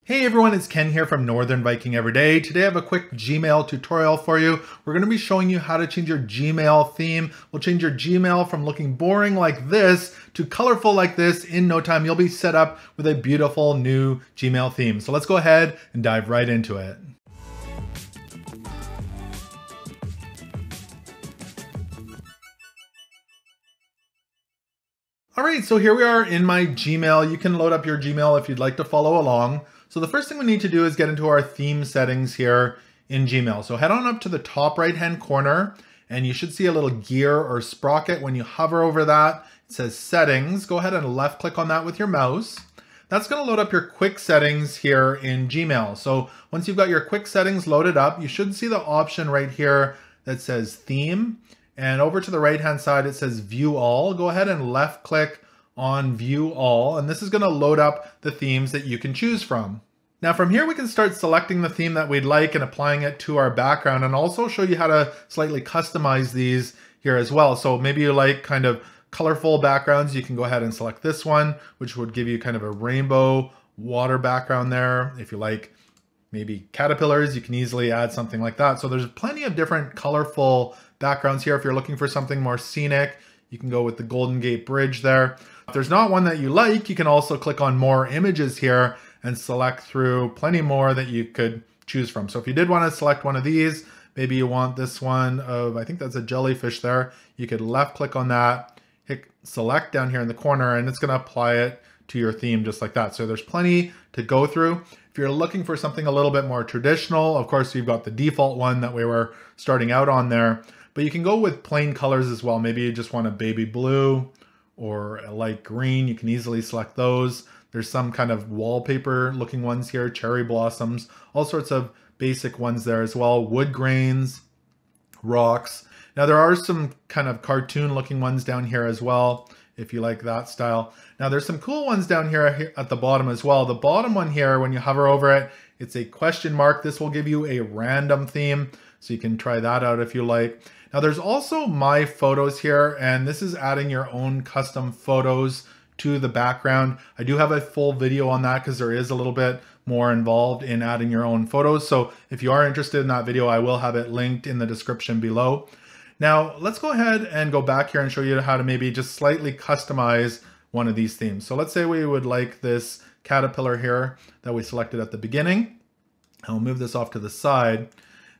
Hey everyone, it's Ken here from Northern Viking Everyday. Today I have a quick Gmail tutorial for you. We're going to be showing you how to change your Gmail theme. We'll change your Gmail from looking boring like this to colorful like this in no time. You'll be set up with a beautiful new Gmail theme. So let's go ahead and dive right into it. All right, so here we are in my Gmail. You can load up your Gmail if you'd like to follow along. So the first thing we need to do is get into our theme settings here in Gmail. So head on up to the top right-hand corner and you should see a little gear or sprocket. When you hover over that, it says settings. Go ahead and left click on that with your mouse. That's gonna load up your quick settings here in Gmail. So once you've got your quick settings loaded up, you should see the option right here that says theme. And over to the right-hand side, it says view all. Go ahead and left click on view all, and this is going to load up the themes that you can choose from. Now from here we can start selecting the theme that we'd like and applying it to our background, and also show you how to slightly customize these here as well. So maybe you like kind of colorful backgrounds, you can go ahead and select this one, which would give you kind of a rainbow water background there. If you like maybe caterpillars, you can easily add something like that. So there's plenty of different colorful backgrounds here. If you're looking for something more scenic, you can go with the Golden Gate Bridge there. If there's not one that you like, you can also click on more images here and select through plenty more that you could choose from. So if you did want to select one of these, maybe you want this one of, I think that's a jellyfish there, you could left click on that, hit select down here in the corner, and it's going to apply it to your theme just like that. So there's plenty to go through. If you're looking for something a little bit more traditional, of course, you've got the default one that we were starting out on there, but you can go with plain colors as well. Maybe you just want a baby blue or a light green. You can easily select those. There's some kind of wallpaper looking ones here, cherry blossoms, all sorts of basic ones there as well. Wood grains, rocks. Now there are some kind of cartoon looking ones down here as well, if you like that style. Now there's some cool ones down here at the bottom as well. The bottom one here, when you hover over it, it's a question mark. This will give you a random theme, so you can try that out if you like. Now there's also my photos here, and this is adding your own custom photos to the background. I do have a full video on that because there is a little bit more involved in adding your own photos. So if you are interested in that video, I will have it linked in the description below. Now let's go ahead and go back here and show you how to maybe just slightly customize one of these themes. So let's say we would like this caterpillar here that we selected at the beginning. I'll move this off to the side.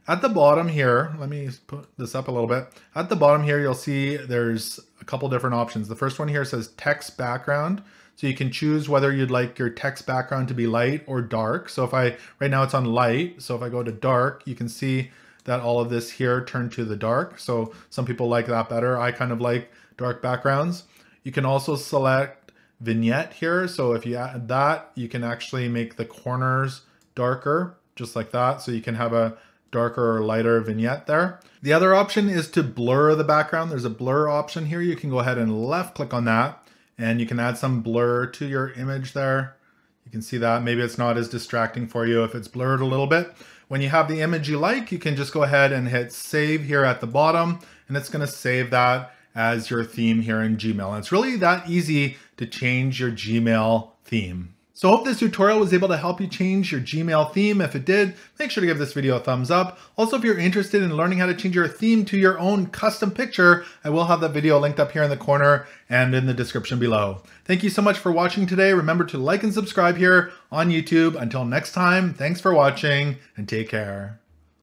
At the bottom here, let me put this up a little bit. At the bottom here, you'll see there's a couple different options. The first one here says text background. So you can choose whether you'd like your text background to be light or dark. So right now it's on light. So if I go to dark, you can see that all of this here turned to the dark. So some people like that better. I kind of like dark backgrounds. You can also select vignette here. So if you add that, you can actually make the corners darker, just like that. So you can have a darker or lighter vignette there. The other option is to blur the background. There's a blur option here. You can go ahead and left click on that, and you can add some blur to your image there. You can see that. Maybe it's not as distracting for you if it's blurred a little bit. When you have the image you like, you can just go ahead and hit save here at the bottom, and it's going to save that as your theme here in Gmail. And it's really that easy to change your Gmail theme. So I hope this tutorial was able to help you change your Gmail theme. If it did, make sure to give this video a thumbs up. Also, if you're interested in learning how to change your theme to your own custom picture, I will have that video linked up here in the corner and in the description below. Thank you so much for watching today. Remember to like and subscribe here on YouTube. Until next time, thanks for watching and take care.